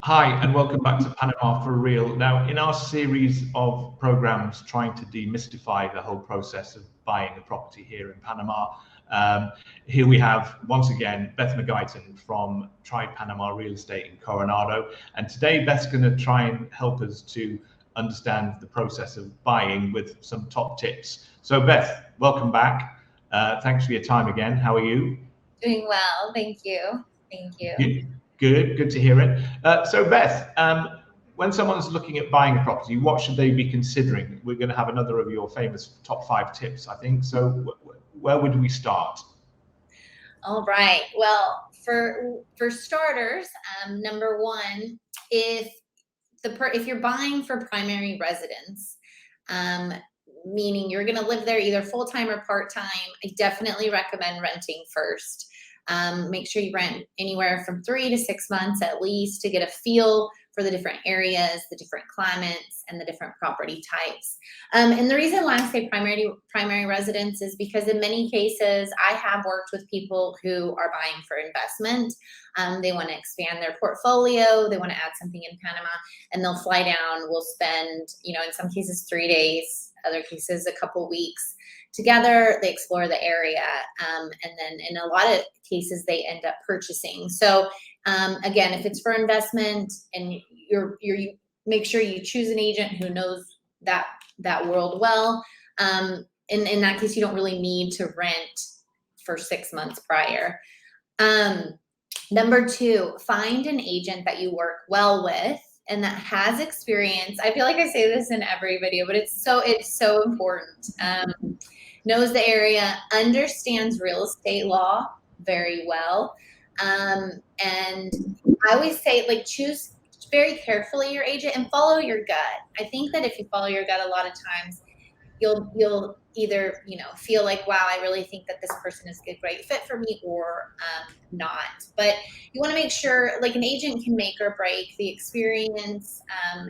Hi, and welcome back to Panama for Real. Now, in our series of programs trying to demystify the whole process of buying a property here in Panama, here we have, once again, Beth McGuyton from Try Panama Real Estate in Coronado. And today, Beth's going to try and help us to understand the process of buying with some top tips. So, Beth, welcome back. Thanks for your time again. How are you? Doing well, thank you. Thank you. Good to hear it. So Beth, when someone's looking at buying a property, what should they be considering? We're going to have another of your famous top 5 tips, I think. So where would we start? All right. Well, for starters, number one, if you're buying for primary residence, meaning you're going to live there either full-time or part-time, I definitely recommend renting first. Make sure you rent anywhere from 3 to 6 months at least to get a feel for the different areas, the different climates, and the different property types. And the reason why I say primary residence is because in many cases, I have worked with people who are buying for investment. They want to expand their portfolio. They want to add something in Panama, and they'll fly down. We'll spend, in some cases 3 days, other cases a couple weeks together. They explore the area, and then in a lot of cases they end up purchasing. So again, if it's for investment, and you make sure you choose an agent who knows that world well. In that case, you don't really need to rent for 6 months prior. Number 2, find an agent that you work well with and that has experience. I feel like I say this in every video, but it's so important. Knows the area, understands real estate law very well. And I always say, choose very carefully your agent and follow your gut. I think that if you follow your gut, a lot of times you'll either, feel like, wow, I really think that this person is a great fit for me, or not. But you want to make sure, an agent can make or break the experience.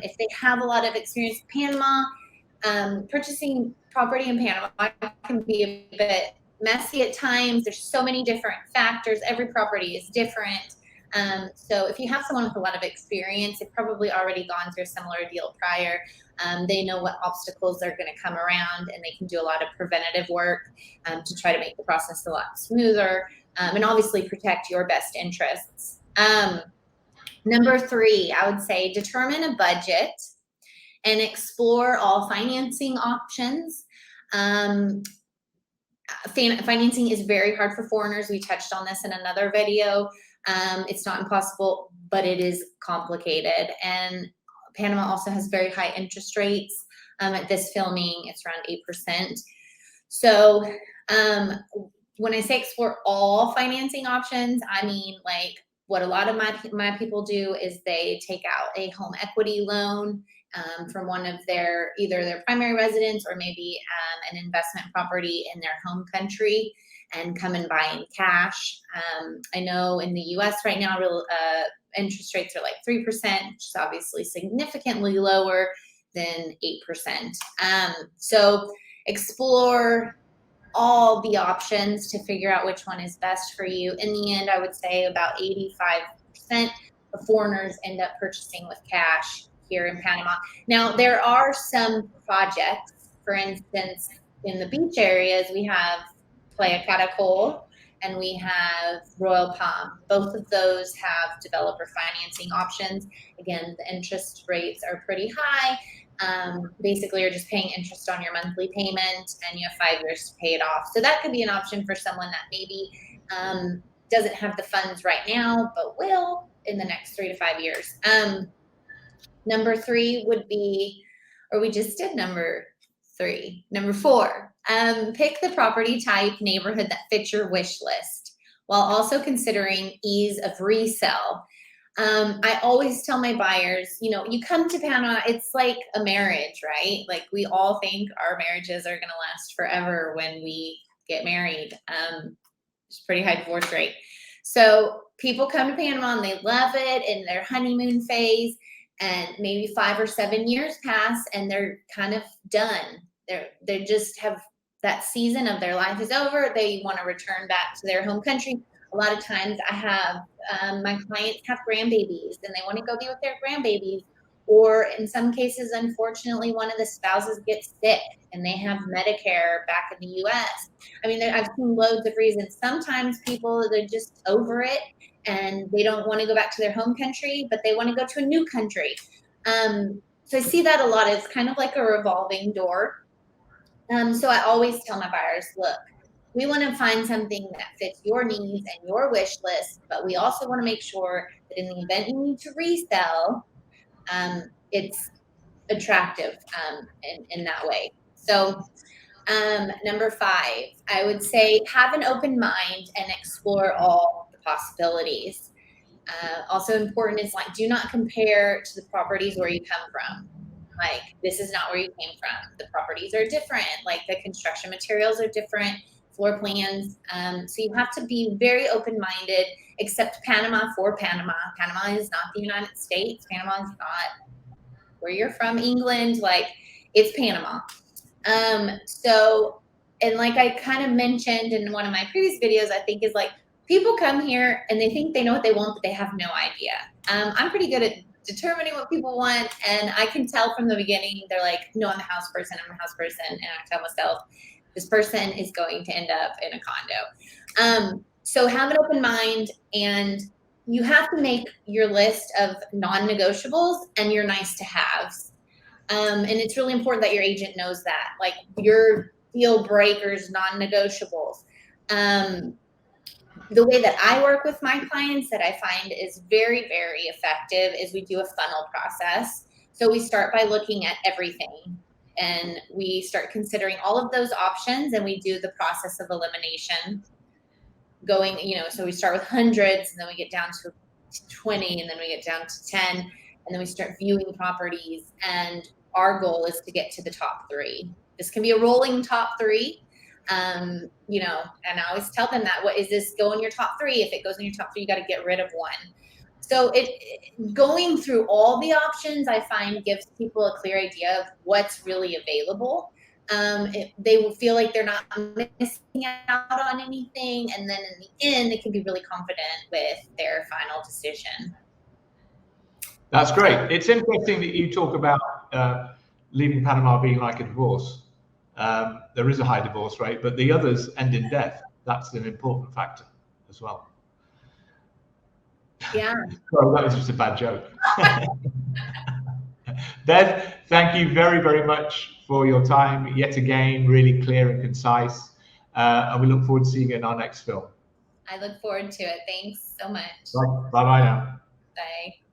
If they have a lot of experience, Panama, purchasing property in Panama can be a bit messy at times. There's so many different factors. Every property is different. So if you have someone with a lot of experience, they've probably already gone through a similar deal prior. They know what obstacles are going to come around, and they can do a lot of preventative work to try to make the process a lot smoother, and obviously protect your best interests. Number 3, I would say determine a budget and explore all financing options. Financing is very hard for foreigners. We touched on this in another video. It's not impossible, but it is complicated. And Panama also has very high interest rates. At this filming, it's around 8%. So when I say explore all financing options, I mean, what a lot of my people do is they take out a home equity loan from one of either their primary residence or maybe an investment property in their home country, and come and buy in cash. I know in the US right now, interest rates are 3%, which is obviously significantly lower than 8%. So explore all the options to figure out which one is best for you. In the end, I would say about 85% of foreigners end up purchasing with cash here in Panama. Now, there are some projects, for instance, in the beach areas, we have Playa Caracol and we have Royal Palm. Both of those have developer financing options. Again, the interest rates are pretty high. Basically, you're just paying interest on your monthly payment, and you have 5 years to pay it off. So that could be an option for someone that maybe doesn't have the funds right now, but will in the next 3 to 5 years. Number 3 would be, or we just did number 3. Number 4, pick the property type, neighborhood that fits your wish list, while also considering ease of resale. I always tell my buyers, you come to Panama, it's like a marriage, right? We all think our marriages are going to last forever when we get married. It's pretty high divorce rate. So people come to Panama and they love it in their honeymoon phase, and maybe 5 or 7 years pass and they're kind of done. They just have that season of their life is over. They want to return back to their home country, A lot of times I have my clients have grandbabies and they want to go be with their grandbabies, or in some cases, unfortunately, one of the spouses gets sick and they have Medicare back in the US. I mean, I've seen loads of reasons. Sometimes people, they're just over it and they don't want to go back to their home country, but they want to go to a new country. So I see that a lot. It's kind of like a revolving door. So I always tell my buyers, look, we want to find something that fits your needs and your wish list, but we also want to make sure that in the event you need to resell, it's attractive in that way. So number 5, I would say have an open mind and explore all the possibilities. Also important is like, do not compare to the properties where you come from. Like, this is not where you came from. The properties are different. Like, the construction materials are different, floor plans. So you have to be very open-minded, except Panama for Panama. Panama is not the United States. Panama is not where you're from, England. Like, it's Panama. So, and like I kind of mentioned in one of my previous videos, I think is like, people come here and they think they know what they want, but they have no idea. I'm pretty good at determining what people want, and I can tell from the beginning. They're like, no, I'm a house person, and I tell myself, this person is going to end up in a condo. So have an open mind, and you have to make your list of non-negotiables and your nice-to-haves. And it's really important that your agent knows that, like your deal breakers, non-negotiables. The way that I work with my clients that I find is very, very effective is we do a funnel process. So we start by looking at everything, and we start considering all of those options, and we do the process of elimination going, so we start with hundreds, and then we get down to 20, and then we get down to 10, and then we start viewing properties, and our goal is to get to the top 3. This can be a rolling top 3. And I always tell them that, what is this go in your top 3? If it goes in your top 3, you got to get rid of one. So going through all the options, I find gives people a clear idea of what's really available. They will feel like they're not missing out on anything. And then in the end, they can be really confident with their final decision. That's great. It's interesting that you talk about leaving Panama being like a divorce. There is a high divorce rate, but the others end in death. That's an important factor as well. Yeah. Well, that was just a bad joke. Beth, thank you very, very much for your time. Yet again, really clear and concise. And we look forward to seeing you in our next film. I look forward to it. Thanks so much. Bye-bye now. Bye.